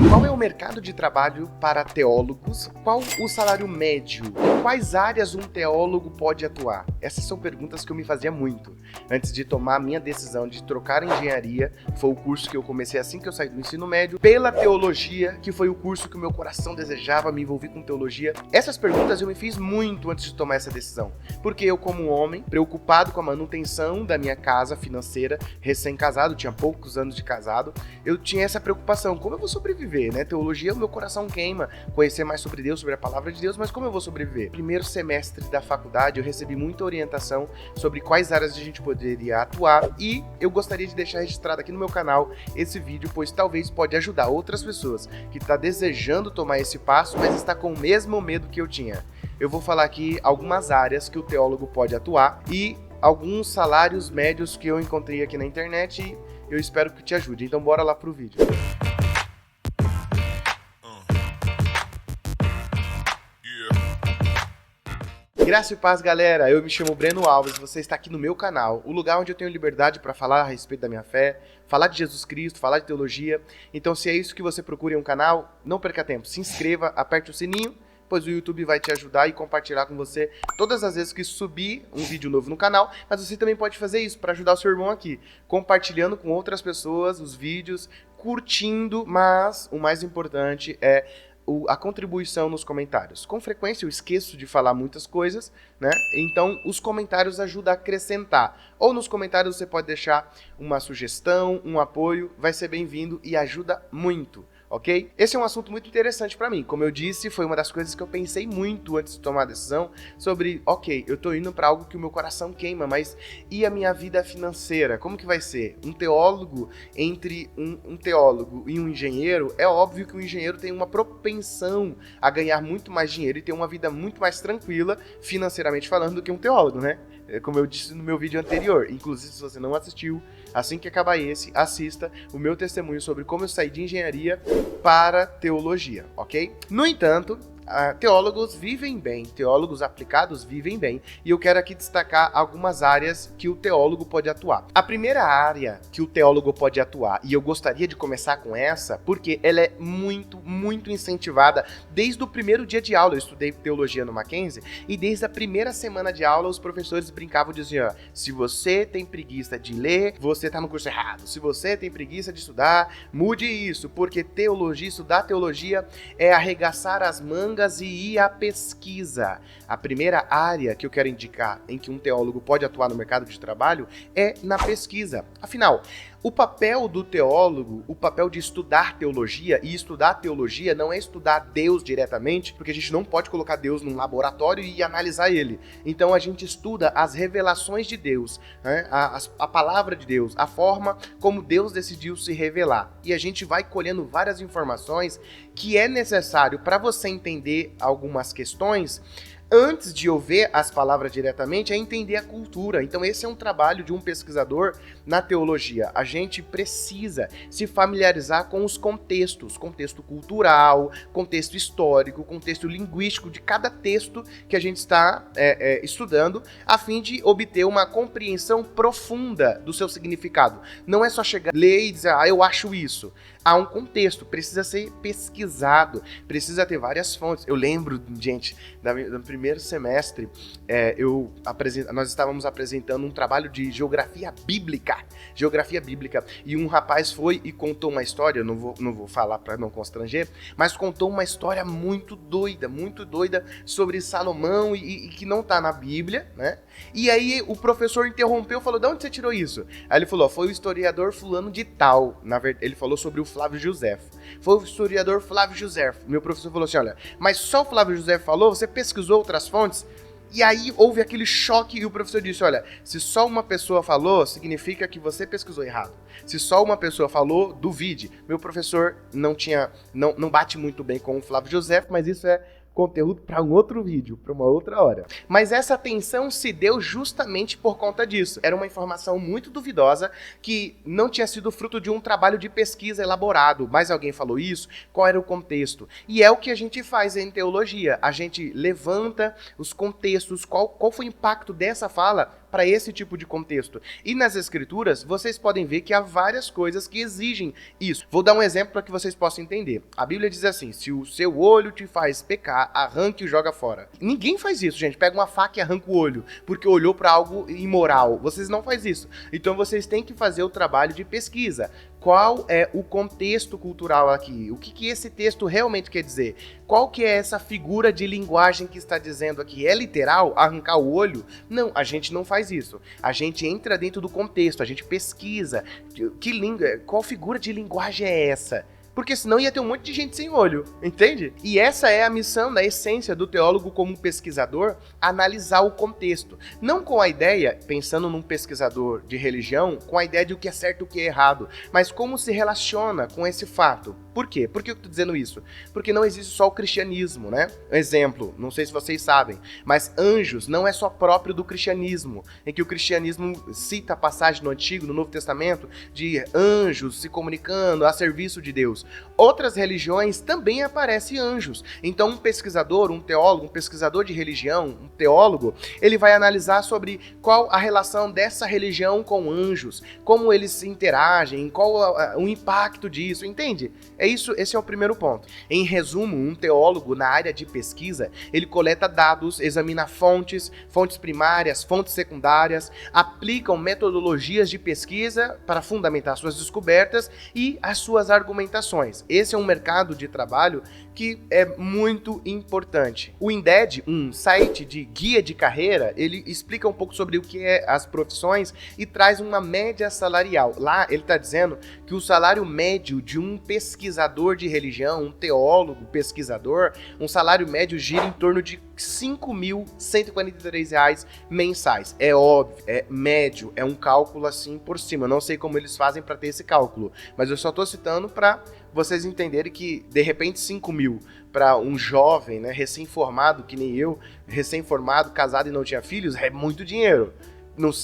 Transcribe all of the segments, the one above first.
Qual é o mercado de trabalho para teólogos? Qual o salário médio? Em quais áreas um teólogo pode atuar? Essas são perguntas que eu me fazia muito. Antes de tomar a minha decisão de trocar a engenharia, foi o curso que eu comecei assim que eu saí do ensino médio, pela teologia, que foi o curso que o meu coração desejava, me envolver com teologia. Essas perguntas eu me fiz muito antes de tomar essa decisão. Porque eu, como um homem, preocupado com a manutenção da minha casa financeira, recém-casado, tinha poucos anos de casado, eu tinha essa preocupação. Como eu vou sobreviver, né? Teologia, o meu coração queima. Conhecer mais sobre Deus, sobre a palavra de Deus, mas como eu vou sobreviver? Primeiro semestre da faculdade, eu recebi muita orientação sobre quais áreas a gente poderia atuar e eu gostaria de deixar registrado aqui no meu canal esse vídeo, pois talvez pode ajudar outras pessoas que estão desejando tomar esse passo, mas está com o mesmo medo que eu tinha. Eu vou falar aqui algumas áreas que o teólogo pode atuar e alguns salários médios que eu encontrei aqui na internet e eu espero que te ajude. Então bora lá pro vídeo. Graça e paz, galera! Eu me chamo Breno Alves, você está aqui no meu canal, o lugar onde eu tenho liberdade para falar a respeito da minha fé, falar de Jesus Cristo, falar de teologia. Então, se é isso que você procura em um canal, não perca tempo, se inscreva, aperte o sininho, pois o YouTube vai te ajudar e compartilhar com você todas as vezes que subir um vídeo novo no canal, mas você também pode fazer isso para ajudar o seu irmão aqui, compartilhando com outras pessoas os vídeos, curtindo, mas o mais importante é a contribuição nos comentários. Com frequência eu esqueço de falar muitas coisas, né? Então os comentários ajudam a acrescentar. Ou nos comentários você pode deixar uma sugestão, um apoio, vai ser bem-vindo e ajuda muito. Ok? Esse é um assunto muito interessante para mim. Como eu disse, foi uma das coisas que eu pensei muito antes de tomar a decisão sobre, ok, eu tô indo para algo que o meu coração queima, mas e a minha vida financeira? Como que vai ser? Um teólogo, entre um teólogo e um engenheiro, é óbvio que o engenheiro tem uma propensão a ganhar muito mais dinheiro e ter uma vida muito mais tranquila, financeiramente falando, do que um teólogo, né? Como eu disse no meu vídeo anterior. Inclusive, se você não assistiu, assim que acabar esse, assista o meu testemunho sobre como eu saí de engenharia para teologia, ok? No entanto, teólogos vivem bem, teólogos aplicados vivem bem, e eu quero aqui destacar algumas áreas que o teólogo pode atuar. A primeira área que o teólogo pode atuar, e eu gostaria de começar com essa, porque ela é muito incentivada desde o primeiro dia de aula. Eu estudei teologia no Mackenzie, e desde a primeira semana de aula os professores brincavam e diziam: se você tem preguiça de ler, você está no curso errado. Se você tem preguiça de estudar, mude isso, porque teologia, estudar teologia é arregaçar as mangas e ir à pesquisa. A primeira área que eu quero indicar em que um teólogo pode atuar no mercado de trabalho é na pesquisa. Afinal, o papel do teólogo, o papel de estudar teologia, e estudar teologia não é estudar Deus diretamente, porque a gente não pode colocar Deus num laboratório e analisar ele. Então a gente estuda as revelações de Deus, né? a palavra de Deus, a forma como Deus decidiu se revelar. E a gente vai colhendo várias informações que é necessário para você entender algumas questões. Antes de eu ver as palavras diretamente, é entender a cultura. Então esse é um trabalho de um pesquisador na teologia. A gente precisa se familiarizar com os contextos, contexto cultural, contexto histórico, contexto linguístico de cada texto que a gente está estudando, a fim de obter uma compreensão profunda do seu significado. Não é só chegar, ler e dizer, eu acho isso. Há um contexto, precisa ser pesquisado, precisa ter várias fontes. Eu lembro, gente, do primeiro semestre, nós estávamos apresentando um trabalho de geografia bíblica, e um rapaz foi e contou uma história, não vou falar para não constranger, mas contou uma história muito doida sobre Salomão e que não está na Bíblia, né? E aí o professor interrompeu e falou: de onde você tirou isso? Aí ele falou: foi o historiador fulano de tal. Na verdade, ele falou sobre o Flávio José. Foi o historiador Flávio José. Meu professor falou assim: olha, mas só o Flávio José falou? Você pesquisou outras fontes? E aí houve aquele choque e o professor disse: olha, se só uma pessoa falou, significa que você pesquisou errado. Se só uma pessoa falou, duvide. Meu professor não bate muito bem com o Flávio José, mas isso é conteúdo para um outro vídeo, para uma outra hora. Mas essa tensão se deu justamente por conta disso. Era uma informação muito duvidosa que não tinha sido fruto de um trabalho de pesquisa elaborado. Mas alguém falou isso? Qual era o contexto? E é o que a gente faz em teologia. A gente levanta os contextos, qual foi o impacto dessa fala para esse tipo de contexto. E nas escrituras, vocês podem ver que há várias coisas que exigem isso. Vou dar um exemplo para que vocês possam entender. A Bíblia diz assim: se o seu olho te faz pecar, arranque e o joga fora. Ninguém faz isso, gente. Pega uma faca e arranca o olho, porque olhou para algo imoral. Vocês não fazem isso. Então vocês têm que fazer o trabalho de pesquisa. Qual é o contexto cultural aqui? O que esse texto realmente quer dizer? Qual que é essa figura de linguagem que está dizendo aqui? É literal? Arrancar o olho? Não, a gente não faz isso. A gente entra dentro do contexto, a gente pesquisa. Qual figura de linguagem é essa? Porque senão ia ter um monte de gente sem olho, entende? E essa é a missão, da essência do teólogo como pesquisador, analisar o contexto. Não com a ideia, pensando num pesquisador de religião, com a ideia de o que é certo e o que é errado, mas como se relaciona com esse fato. Por quê? Por que eu estou dizendo isso? Porque não existe só o cristianismo, né? Exemplo, não sei se vocês sabem, mas anjos não é só próprio do cristianismo, em que o cristianismo cita a passagem no Antigo, no Novo Testamento, de anjos se comunicando a serviço de Deus. Outras religiões também aparecem anjos. Então um pesquisador, um teólogo, um pesquisador de religião, um teólogo, ele vai analisar sobre qual a relação dessa religião com anjos, como eles interagem, qual o impacto disso, entende? Esse é o primeiro ponto. Em resumo, um teólogo na área de pesquisa, ele coleta dados, examina fontes primárias, fontes secundárias, aplicam metodologias de pesquisa para fundamentar suas descobertas e as suas argumentações. Esse é um mercado de trabalho que é muito importante. O INDED, um site de guia de carreira, ele explica um pouco sobre o que é as profissões e traz uma média salarial. Lá ele está dizendo que o salário médio de um pesquisador de religião, um teólogo pesquisador, um salário médio gira em torno de R$ 5.143 mensais. É óbvio, é médio, é um cálculo assim por cima. Eu não sei como eles fazem para ter esse cálculo, mas eu só estou citando para vocês entenderem que, de repente, 5 mil para um jovem, né, recém-formado, que nem eu, recém-formado, casado e não tinha filhos, é muito dinheiro.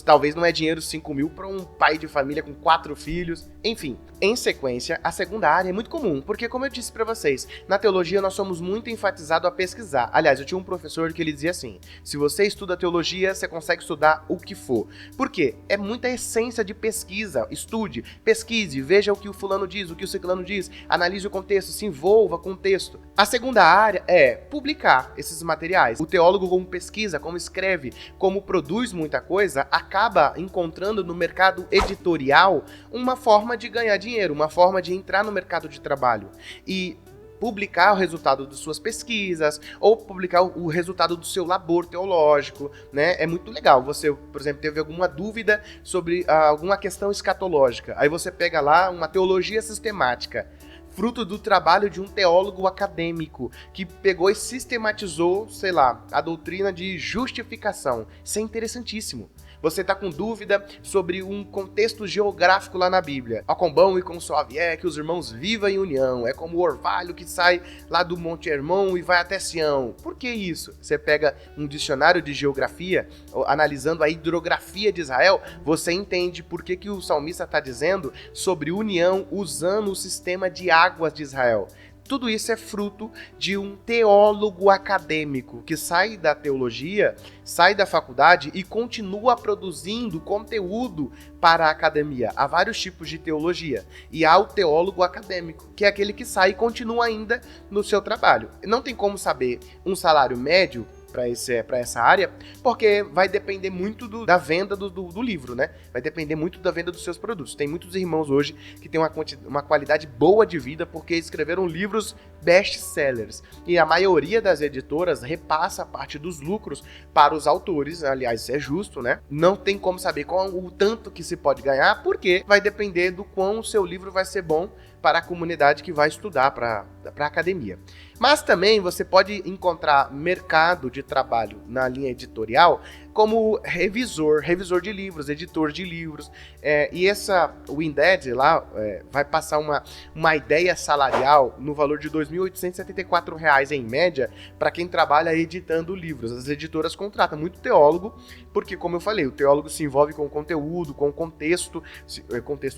Talvez não é dinheiro 5 mil para um pai de família com 4 filhos. Enfim, em sequência, a segunda área é muito comum, porque como eu disse para vocês, na teologia nós somos muito enfatizados a pesquisar. Aliás, eu tinha um professor que ele dizia assim: se você estuda teologia, você consegue estudar o que for. Por quê? É muita essência de pesquisa. Estude, pesquise, veja o que o fulano diz, o que o ciclano diz, analise o contexto, se envolva com o texto. A segunda área é publicar esses materiais. O teólogo, como pesquisa, como escreve, como produz muita coisa, acaba encontrando no mercado editorial uma forma de ganhar dinheiro, uma forma de entrar no mercado de trabalho e publicar o resultado de suas pesquisas ou publicar o resultado do seu labor teológico, né? É muito legal. Você, por exemplo, teve alguma dúvida sobre alguma questão escatológica, aí você pega lá uma teologia sistemática, fruto do trabalho de um teólogo acadêmico que pegou e sistematizou, sei lá, a doutrina de justificação. Isso é interessantíssimo. Você está com dúvida sobre um contexto geográfico lá na Bíblia. Ó, quão bom e quão suave é que os irmãos vivam em união. É como o orvalho que sai lá do Monte Hermon e vai até Sião. Por que isso? Você pega um dicionário de geografia, analisando a hidrografia de Israel, você entende por que o salmista está dizendo sobre união usando o sistema de águas de Israel. Tudo isso é fruto de um teólogo acadêmico que sai da teologia, sai da faculdade e continua produzindo conteúdo para a academia. Há vários tipos de teologia e há o teólogo acadêmico, que é aquele que sai e continua ainda no seu trabalho. Não tem como saber um salário médio para essa área, porque vai depender muito da venda do livro, né? Vai depender muito da venda dos seus produtos. Tem muitos irmãos hoje que têm uma qualidade boa de vida porque escreveram livros best-sellers. E a maioria das editoras repassa a parte dos lucros para os autores. Aliás, isso é justo, né? Não tem como saber qual o tanto que se pode ganhar, porque vai depender do quão o seu livro vai ser bom para a comunidade que vai estudar para a academia. Mas também você pode encontrar mercado de trabalho na linha editorial como revisor de livros, editor de livros. O INDED lá vai passar uma ideia salarial no valor de R$ 2.874 em média para quem trabalha editando livros. As editoras contratam muito teólogo, porque, como eu falei, o teólogo se envolve com o conteúdo, com o contexto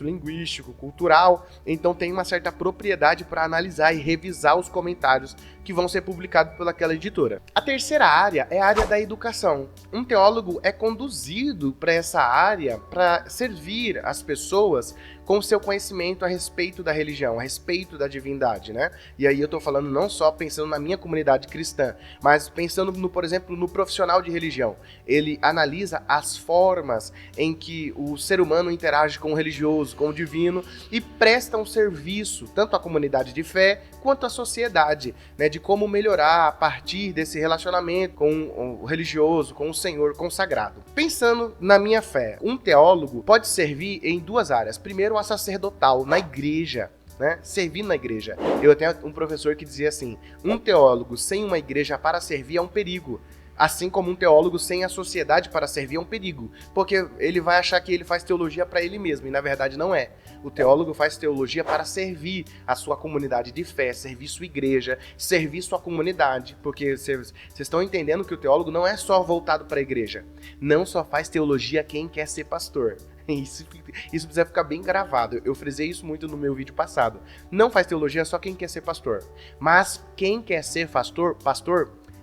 linguístico, cultural, então tem uma certa propriedade para analisar e revisar os comentários que vão ser publicados pelaquela editora. A terceira área é a área da educação. Um teólogo teólogo é conduzido para essa área para servir as pessoas com o seu conhecimento a respeito da religião, a respeito da divindade, né? E aí eu tô falando não só pensando na minha comunidade cristã, mas pensando, por exemplo, no profissional de religião. Ele analisa as formas em que o ser humano interage com o religioso, com o divino, e presta um serviço, tanto à comunidade de fé, quanto à sociedade, né? De como melhorar a partir desse relacionamento com o religioso, com o Senhor consagrado. Pensando na minha fé, um teólogo pode servir em duas áreas. Primeiro, a sacerdotal, na igreja, né? Servindo na igreja. Eu tenho um professor que dizia assim: um teólogo sem uma igreja para servir é um perigo. Assim como um teólogo sem a sociedade para servir é um perigo. Porque ele vai achar que ele faz teologia para ele mesmo, e na verdade não é. O teólogo faz teologia para servir a sua comunidade de fé, servir sua igreja, servir sua comunidade. Porque vocês estão entendendo que o teólogo não é só voltado para a igreja. Não só faz teologia quem quer ser pastor. Isso precisa ficar bem gravado. Eu frisei isso muito no meu vídeo passado. Não faz teologia só quem quer ser pastor. Mas quem quer ser pastor,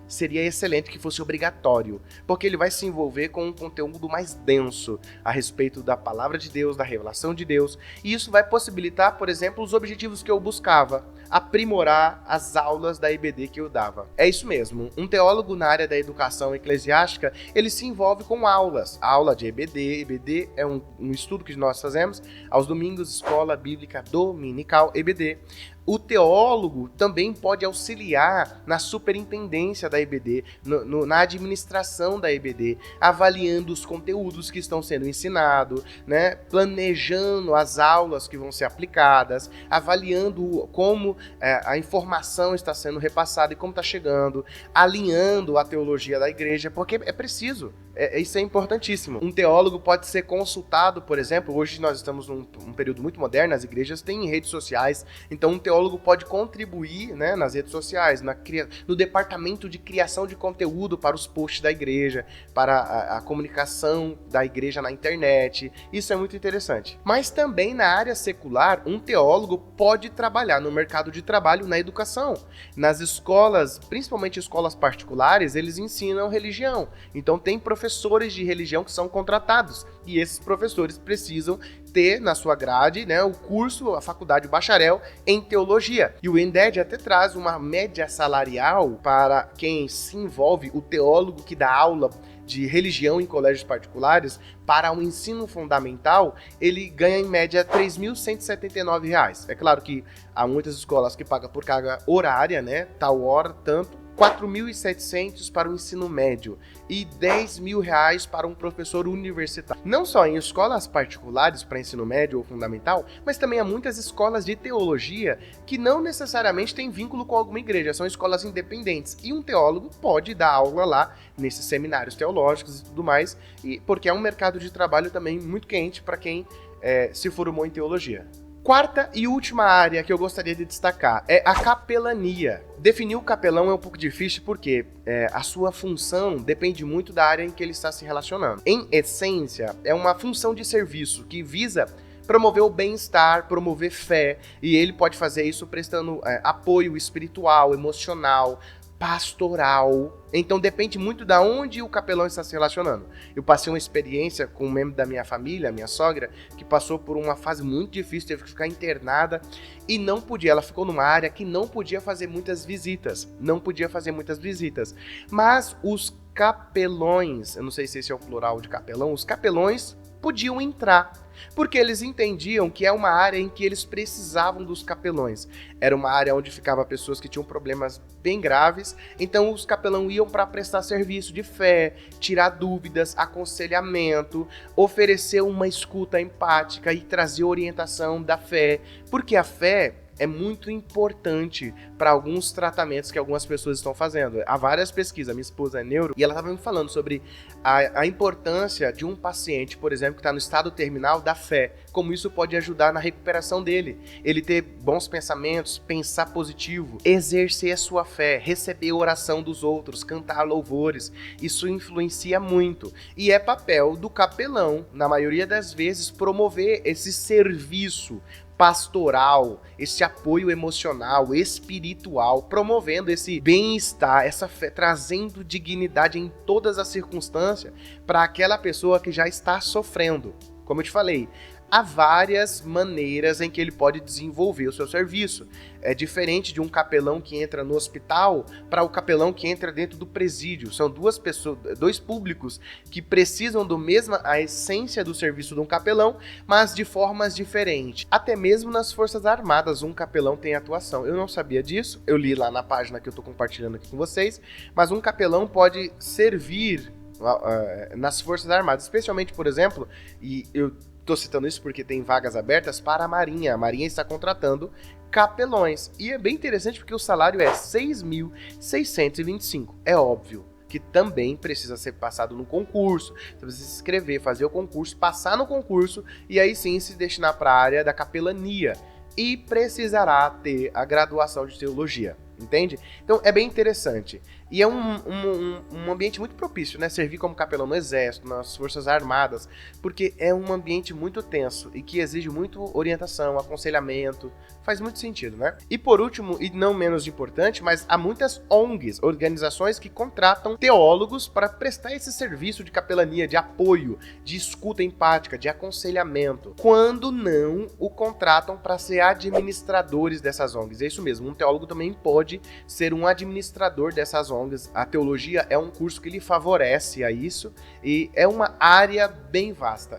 seria excelente que fosse obrigatório, porque ele vai se envolver com um conteúdo mais denso a respeito da palavra de Deus, da revelação de Deus, e isso vai possibilitar, por exemplo, os objetivos que eu buscava, aprimorar as aulas da EBD que eu dava. É isso mesmo, um teólogo na área da educação eclesiástica, ele se envolve com aulas, aula de EBD. EBD é um estudo que nós fazemos aos domingos, Escola Bíblica Dominical, EBD. O teólogo também pode auxiliar na superintendência da EBD, na administração da EBD, avaliando os conteúdos que estão sendo ensinados, né? Planejando as aulas que vão ser aplicadas, avaliando como a informação está sendo repassada e como está chegando, alinhando a teologia da igreja, porque é preciso. Isso é importantíssimo. Um teólogo pode ser consultado, por exemplo, hoje nós estamos num período muito moderno, as igrejas têm redes sociais, então um teólogo pode contribuir, né, nas redes sociais, no departamento de criação de conteúdo para os posts da igreja, para a comunicação da igreja na internet. Isso é muito interessante. Mas também na área secular, um teólogo pode trabalhar no mercado de trabalho, na educação. Nas escolas, principalmente escolas particulares, eles ensinam religião. Então tem professores de religião que são contratados, e esses professores precisam ter na sua grade, né, o curso, a faculdade, o bacharel em teologia. E o INDED até traz uma média salarial para quem se envolve, o teólogo que dá aula de religião em colégios particulares, para o ensino fundamental, ele ganha em média R$ 3.179. É claro que há muitas escolas que pagam por carga horária, né, tal hora, tanto, R$ 4.700 para o ensino médio e R$ 10.000 para um professor universitário. Não só em escolas particulares para ensino médio ou fundamental, mas também há muitas escolas de teologia que não necessariamente têm vínculo com alguma igreja, são escolas independentes. E um teólogo pode dar aula lá nesses seminários teológicos e tudo mais, porque é um mercado de trabalho também muito quente para quem se formou em teologia. Quarta e última área que eu gostaria de destacar é a capelania. Definir o capelão é um pouco difícil porque a sua função depende muito da área em que ele está se relacionando. Em essência, é uma função de serviço que visa promover o bem-estar, promover fé, e ele pode fazer isso prestando apoio espiritual, emocional, pastoral. Então depende muito da onde o capelão está se relacionando. Eu passei uma experiência com um membro da minha família, minha sogra, que passou por uma fase muito difícil, teve que ficar internada e não podia, ela ficou numa área que não podia fazer muitas visitas, mas os capelões, eu não sei se esse é o plural de capelão, os capelões podiam entrar, porque eles entendiam que é uma área em que eles precisavam dos capelões. Era uma área onde ficavam pessoas que tinham problemas bem graves, então os capelães iam para prestar serviço de fé, tirar dúvidas, aconselhamento, oferecer uma escuta empática e trazer orientação da fé, porque a fé é muito importante para alguns tratamentos que algumas pessoas estão fazendo. Há várias pesquisas, minha esposa é neuro, e ela estava me falando sobre a importância de um paciente, por exemplo, que está no estado terminal da fé, como isso pode ajudar na recuperação dele. Ele ter bons pensamentos, pensar positivo, exercer a sua fé, receber a oração dos outros, cantar louvores, isso influencia muito. E é papel do capelão, na maioria das vezes, promover esse serviço pastoral, esse apoio emocional, espiritual, promovendo esse bem-estar, essa fé, trazendo dignidade em todas as circunstâncias para aquela pessoa que já está sofrendo. Como eu te falei, há várias maneiras em que ele pode desenvolver o seu serviço. É diferente de um capelão que entra no hospital para o capelão que entra dentro do presídio. São duas pessoas, dois públicos que precisam do mesmo, a essência do serviço de um capelão, mas de formas diferentes. Até mesmo nas Forças Armadas, um capelão tem atuação. Eu não sabia disso, eu li lá na página que eu estou compartilhando aqui com vocês, mas um capelão pode servir nas Forças Armadas, especialmente, por exemplo, e eu estou citando isso porque tem vagas abertas para a Marinha. A Marinha está contratando capelões. E é bem interessante porque o salário é 6.625. É óbvio que também precisa ser passado no concurso. Você precisa se inscrever, fazer o concurso, passar no concurso e aí sim se destinar para a área da capelania. E precisará ter a graduação de teologia. Entende? Então é bem interessante. E é um ambiente muito propício, né? Servir como capelão no Exército, nas Forças Armadas, porque é um ambiente muito tenso e que exige muito orientação, aconselhamento. Faz muito sentido, né? E por último, e não menos importante, mas há muitas ONGs, organizações que contratam teólogos para prestar esse serviço de capelania, de apoio, de escuta empática, de aconselhamento. Quando não o contratam para ser administradores dessas ONGs. É isso mesmo, um teólogo também pode ser um administrador dessas ONGs. A teologia é um curso que lhe favorece a isso e é uma área bem vasta.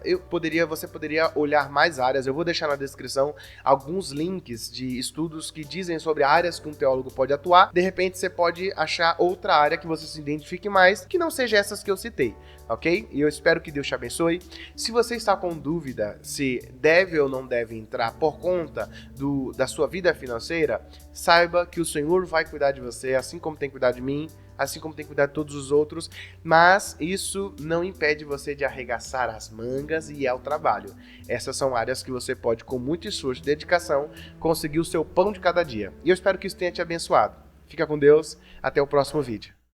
Você poderia olhar mais áreas, eu vou deixar na descrição alguns links de estudos que dizem sobre áreas que um teólogo pode atuar. De repente você pode achar outra área que você se identifique mais, que não seja essas que eu citei, ok? E eu espero que Deus te abençoe. Se você está com dúvida se deve ou não deve entrar por conta da sua vida financeira, saiba que o Senhor vai cuidar de você, assim como tem cuidado de mim, assim como tem cuidado de todos os outros, mas isso não impede você de arregaçar as mangas e ir ao trabalho. Essas são áreas que você pode, com muito esforço e dedicação, conseguir o seu pão de cada dia. E eu espero que isso tenha te abençoado. Fica com Deus, até o próximo vídeo.